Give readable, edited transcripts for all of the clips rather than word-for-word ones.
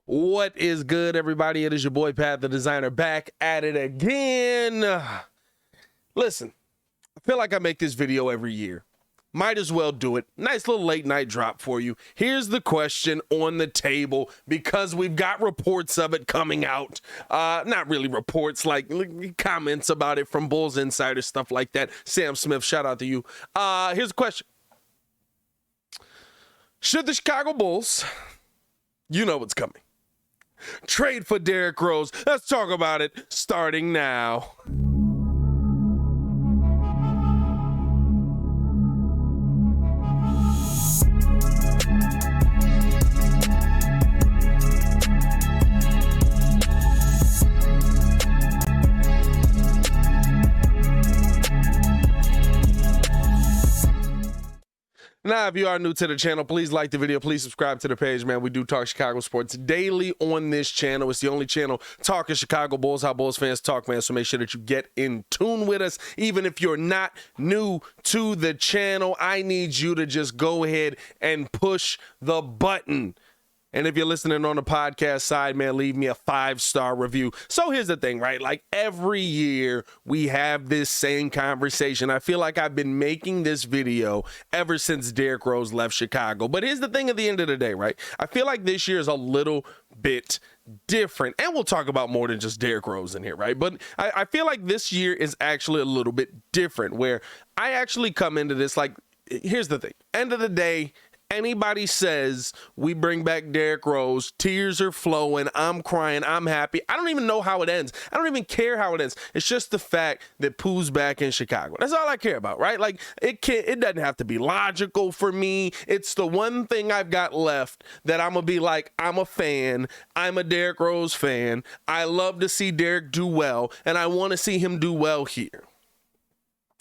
What is good, everybody? It is your boy Pat the Designer back at it again. Listen, I feel like I make this video every year. Might as well do it. Nice little late night drop for you. Here's the question on the table because we've got reports of it coming out. Not really reports, like comments about it from Bulls Insider, stuff like that. Sam Smith, shout out to you. Here's the question. Should the Chicago Bulls, you know what's coming, trade for Derrick Rose? Let's talk about it starting now. Now, if you are new to the channel, please like the video. Please subscribe to the page, man. We do talk Chicago sports daily on this channel. It's the only channel talking Chicago Bulls, how Bulls fans talk, man. So make sure that you get in tune with us. Even if you're not new to the channel, I need you to just go ahead and push the button. And if you're listening on the podcast side, man, leave me a 5-star review. So here's the thing, right? Like every year we have this same conversation. I feel like I've been making this video ever since Derrick Rose left Chicago. But here's the thing at the end of the day, right? I feel like this year is a little bit different. And we'll talk about more than just Derrick Rose in here, right? But I feel like this year is actually a little bit different where I actually come into this like, here's the thing. End of the day, anybody says we bring back Derrick Rose, tears are flowing, I'm crying, I'm happy. I don't even know how it ends. I don't even care how it ends. It's just the fact that Pooh's back in Chicago. That's all I care about, right? Like it doesn't have to be logical for me. It's the one thing I've got left that I'm gonna be like, I'm a fan. I'm a Derrick Rose fan. I love to see Derrick do well, and I want to see him do well here.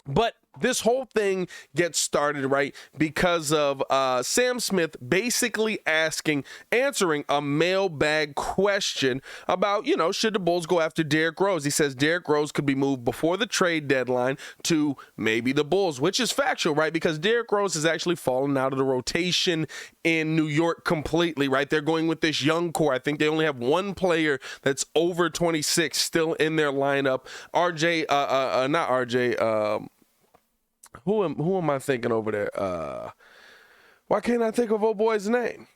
But this whole thing gets started, right, because of Sam Smith basically answering a mailbag question about, you know, should the Bulls go after Derrick Rose? He says Derrick Rose could be moved before the trade deadline to maybe the Bulls, which is factual, right, because Derrick Rose has actually fallen out of the rotation in New York completely, right? They're going with this young core. I think they only have one player that's over 26 still in their lineup. Who am I thinking over there? Why can't I think of old boy's name?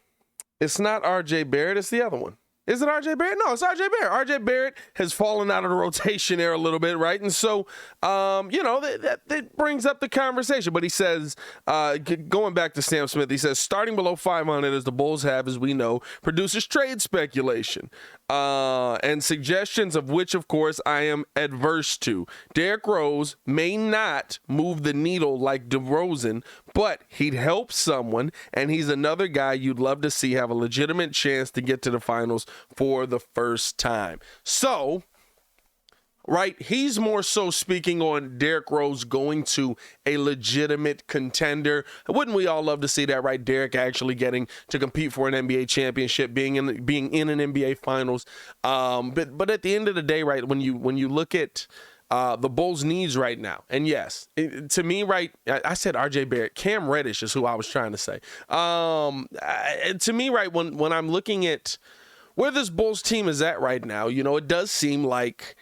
It's not RJ Barrett. It's the other one. Is it RJ Barrett? No, it's RJ Barrett. RJ Barrett has fallen out of the rotation there a little bit, right? And so, you know, that brings up the conversation. But he says, going back to Sam Smith, he says, starting below 500, as the Bulls have, as we know, produces trade speculation and suggestions of which, of course, I am adverse to. Derrick Rose may not move the needle like DeRozan, but he'd help someone, and he's another guy you'd love to see have a legitimate chance to get to the finals for the first time. So, right, he's more so speaking on Derrick Rose going to a legitimate contender. Wouldn't we all love to see that, right? Derrick actually getting to compete for an NBA championship, being in an NBA finals. But at the end of the day, right, when you look at the Bulls' needs right now, and yes, to me, right, I said RJ Barrett. Cam Reddish is who I was trying to say. To me, right, when I'm looking at where this Bulls team is at right now, you know, it does seem like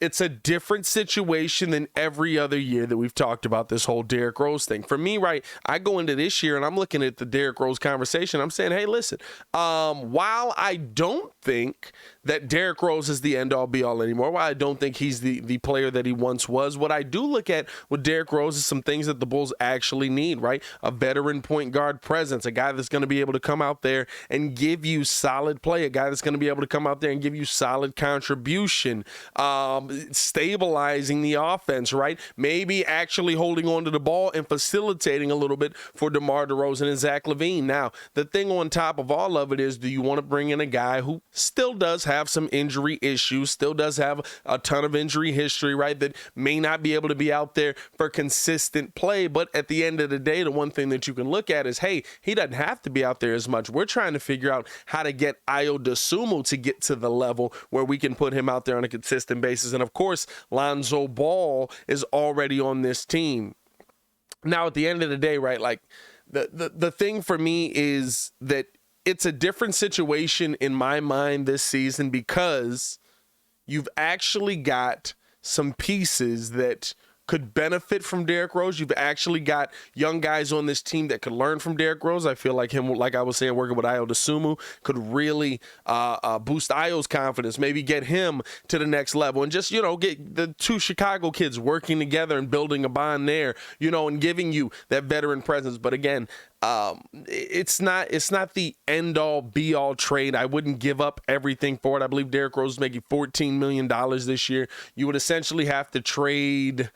it's a different situation than every other year that we've talked about this whole Derrick Rose thing. For me, right, I go into this year and I'm looking at the Derrick Rose conversation. I'm saying, hey, listen, while I don't think that Derrick Rose is the end-all be-all anymore, while I don't think he's the player that he once was, what I do look at with Derrick Rose is some things that the Bulls actually need, right? A veteran point guard presence, a guy that's going to be able to come out there and give you solid play, a guy that's going to be able to come out there and give you solid contribution, stabilizing the offense, right? Maybe actually holding on to the ball and facilitating a little bit for DeMar DeRozan and Zach LaVine. Now, the thing on top of all of it is, do you want to bring in a guy who still does have some injury issues, still does have a ton of injury history, right, that may not be able to be out there for consistent play, but at the end of the day, the one thing that you can look at is, hey, he doesn't have to be out there as much. We're trying to figure out how to get Ayo Dosunmu to get to the level where we can put him out there on a consistent basis. And of course, Lonzo Ball is already on this team. Now, at the end of the day, right, like the thing for me is that it's a different situation in my mind this season because you've actually got some pieces that could benefit from Derrick Rose. You've actually got young guys on this team that could learn from Derrick Rose. I feel like him, like I was saying, working with Ayo Dosunmu could really boost Ayo's confidence, maybe get him to the next level, and just, get the two Chicago kids working together and building a bond there, and giving you that veteran presence. But again, it's not the end-all, be-all trade. I wouldn't give up everything for it. I believe Derrick Rose is making $14 million this year. You would essentially have to trade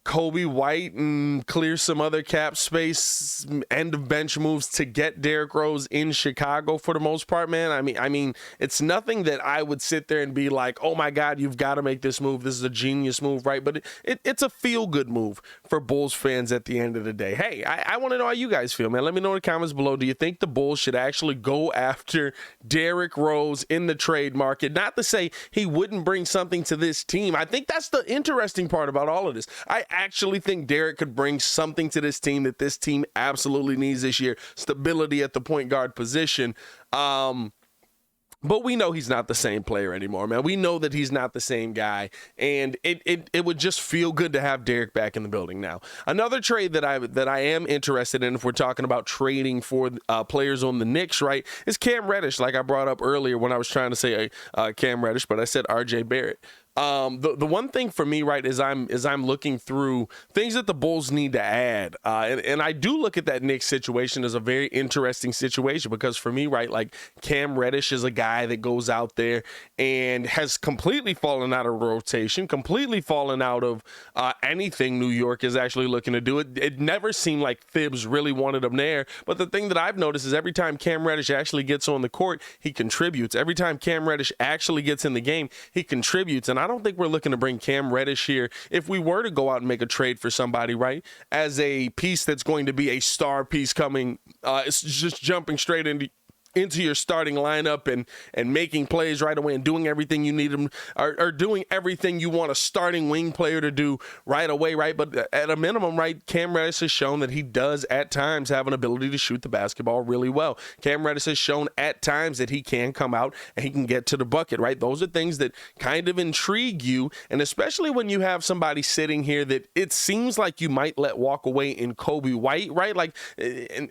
Kobe White and clear some other cap space, end of bench moves to get Derrick Rose in Chicago for the most part, man. I mean, it's nothing that I would sit there and be like, oh my God, you've got to make this move. This is a genius move, right? But it's a feel-good move for Bulls fans at the end of the day. Hey, I want to know how you guys feel, man. Let me know in the comments below. Do you think the Bulls should actually go after Derrick Rose in the trade market? Not to say he wouldn't bring something to this team. I think that's the interesting part about all of this. I actually think Derrick could bring something to this team that this team absolutely needs this year. Stability at the point guard position. But we know he's not the same player anymore, man. We know that he's not the same guy, and it would just feel good to have Derrick back in the building now. Another trade that I am interested in, if we're talking about trading for players on the Knicks, right, is Cam Reddish, like I brought up earlier when I was trying to say Cam Reddish, but I said RJ Barrett. The one thing for me, right, is I'm looking through things that the Bulls need to add, and I do look at that Knicks situation as a very interesting situation because for me, right, like Cam Reddish is a guy that goes out there and has completely fallen out of rotation, completely fallen out of anything New York is actually looking to do. It never seemed like Thibs really wanted him there, but the thing that I've noticed is every time Cam Reddish actually gets on the court, he contributes. Every time Cam Reddish actually gets in the game, he contributes, and I don't think we're looking to bring Cam Reddish here if we were to go out and make a trade for somebody, right, as a piece that's going to be a star piece coming, it's just jumping straight into your starting lineup and making plays right away and doing everything you need them or doing everything you want a starting wing player to do right away, right? But at a minimum, right, Cam Reddish has shown that he does at times have an ability to shoot the basketball really well. Cam Reddish has shown at times that he can come out and he can get to the bucket, right? Those are things that kind of intrigue you, and especially when you have somebody sitting here that it seems like you might let walk away in Kobe White, right? Like,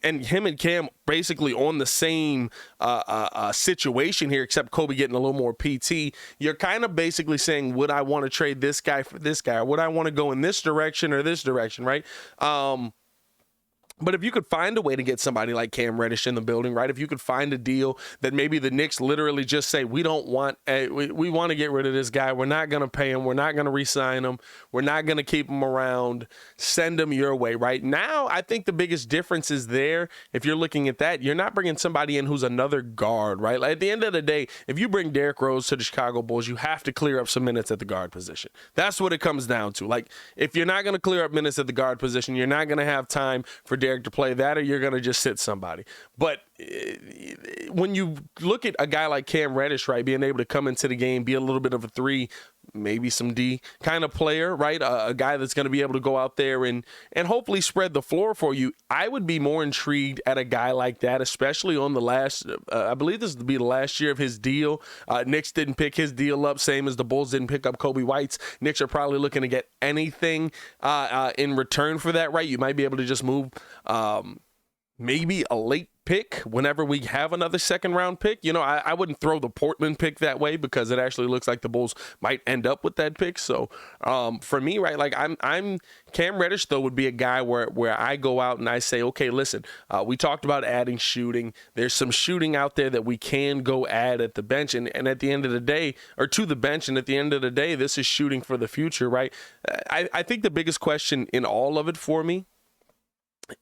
and him and Cam basically on the same situation here, except Kobe getting a little more PT. You're kind of basically saying, would I want to trade this guy for this guy? Or would I want to go in this direction or this direction, right? But if you could find a way to get somebody like Cam Reddish in the building, right? If you could find a deal that maybe the Knicks literally just say, we want to get rid of this guy. We're not going to pay him. We're not going to re-sign him. We're not going to keep him around. Send him your way, right? Now, I think the biggest difference is there. If you're looking at that, you're not bringing somebody in who's another guard, right? Like at the end of the day, if you bring Derrick Rose to the Chicago Bulls, you have to clear up some minutes at the guard position. That's what it comes down to. Like, if you're not going to clear up minutes at the guard position, you're not going to have time for Derrick to play that, or you're going to just sit somebody. But when you look at a guy like Cam Reddish, right, being able to come into the game, be a little bit of a 3, maybe some D kind of player, right, a guy that's going to be able to go out there and hopefully spread the floor for you, I would be more intrigued at a guy like that, especially on the last, I believe this would be the last year of his deal. Knicks didn't pick his deal up, same as the Bulls didn't pick up Kobe White's. Knicks are probably looking to get anything in return for that, right? You might be able to just move maybe a late pick whenever we have another second round pick. I wouldn't throw the Portland pick that way because it actually looks like the Bulls might end up with that pick. So for me, right, like I'm Cam Reddish though would be a guy where I go out and I say, okay, listen, we talked about adding shooting. There's some shooting out there that we can go add at the bench, and at the end of the day, or to the bench, and at the end of the day, this is shooting for the future, right? I think the biggest question in all of it for me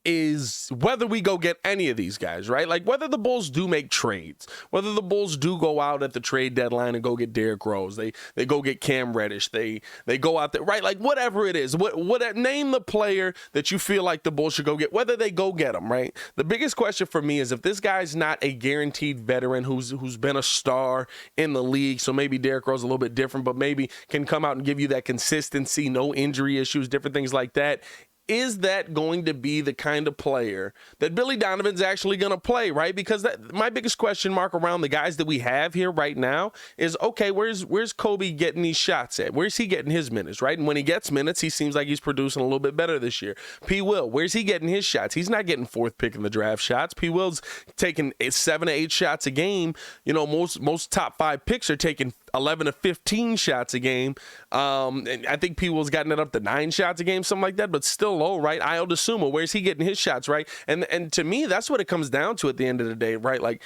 is whether we go get any of these guys, right? Like whether the Bulls do make trades, whether the Bulls do go out at the trade deadline and go get Derrick Rose, they go get Cam Reddish, they go out there, right? Like whatever it is, what name the player that you feel like the Bulls should go get, whether they go get them, right? The biggest question for me is if this guy's not a guaranteed veteran who's been a star in the league, so maybe Derrick Rose is a little bit different, but maybe can come out and give you that consistency, no injury issues, different things like that. is that going to be the kind of player that Billy Donovan's actually going to play, right? Because my biggest question mark around the guys that we have here right now is, okay, where's Kobe getting these shots at? Where's he getting his minutes, right? And when he gets minutes, he seems like he's producing a little bit better this year. P. Will, where's he getting his shots? He's not getting fourth pick in the draft shots. P. Will's taking 7 to 8 shots a game. You know, most top 5 picks are taking 11 to 15 shots a game. And I think P. Will's gotten it up to 9 shots a game, something like that, but still low, right? Ayo Dosunmu, where's he getting his shots, right? And to me, that's what it comes down to at the end of the day, right? Like,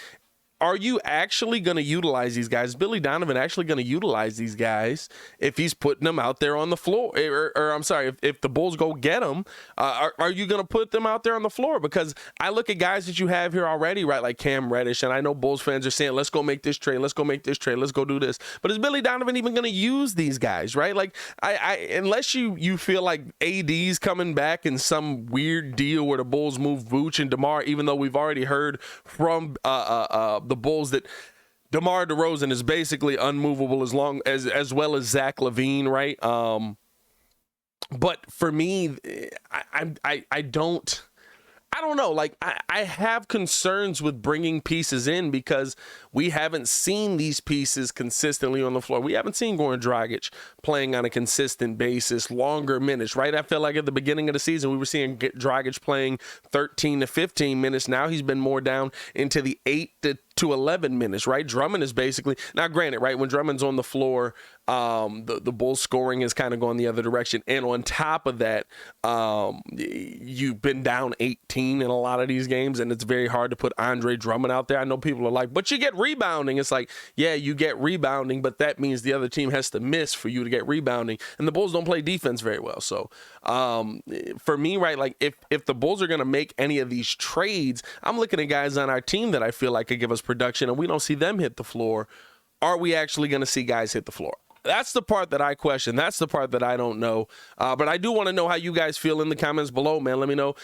are you actually going to utilize these guys? Is Billy Donovan actually going to utilize these guys if he's putting them out there on the floor? Or I'm sorry, if the Bulls go get them, are you going to put them out there on the floor? Because I look at guys that you have here already, right, like Cam Reddish, and I know Bulls fans are saying, let's go make this trade, let's go make this trade, let's go do this. But is Billy Donovan even going to use these guys, right? Like, unless you feel like AD's coming back in some weird deal where the Bulls move Vooch and DeMar, even though we've already heard from the Bulls that DeMar DeRozan is basically unmovable as well as Zach LaVine, right? But for me, I don't know. Like, I have concerns with bringing pieces in because we haven't seen these pieces consistently on the floor. We haven't seen Goran Dragic playing on a consistent basis, longer minutes, right? I feel like at the beginning of the season, we were seeing Dragic playing 13 to 15 minutes. Now he's been more down into the 8 to 11 minutes, right? Drummond is basically, now granted, right, when Drummond's on the floor, the Bulls scoring is kind of going the other direction. And on top of that, you've been down 18 in a lot of these games, and it's very hard to put Andre Drummond out there. I know people are like, but you get rebounding. It's like, yeah, you get rebounding, but that means the other team has to miss for you to get rebounding. And the Bulls don't play defense very well. So for me, right, like if the Bulls are going to make any of these trades, I'm looking at guys on our team that I feel like could give us production, and we don't see them hit the floor. Are we actually going to see guys hit the floor? That's the part that I question. That's the part that I don't know. But I do want to know how you guys feel in the comments below, man. Let me know.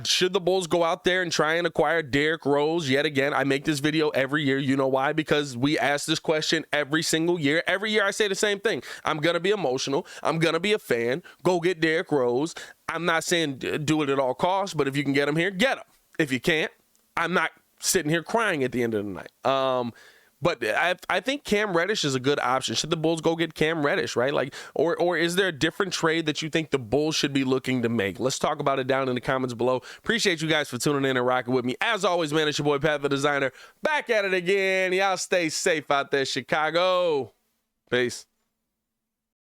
Should the Bulls go out there and try and acquire Derrick Rose yet again? I make this video every year. You know why? Because we ask this question every single year. Every year I say the same thing. I'm going to be emotional. I'm going to be a fan. Go get Derrick Rose. I'm not saying do it at all costs, but if you can get him here, get him. If you can't, I'm not sitting here crying at the end of the night. But I think Cam Reddish is a good option. Should the Bulls go get Cam Reddish, right? Like, or is there a different trade that you think the Bulls should be looking to make? Let's talk about it down in the comments below. Appreciate you guys for tuning in and rocking with me. As always, man, it's your boy Pat the Designer. Back at it again. Y'all stay safe out there, Chicago. Peace.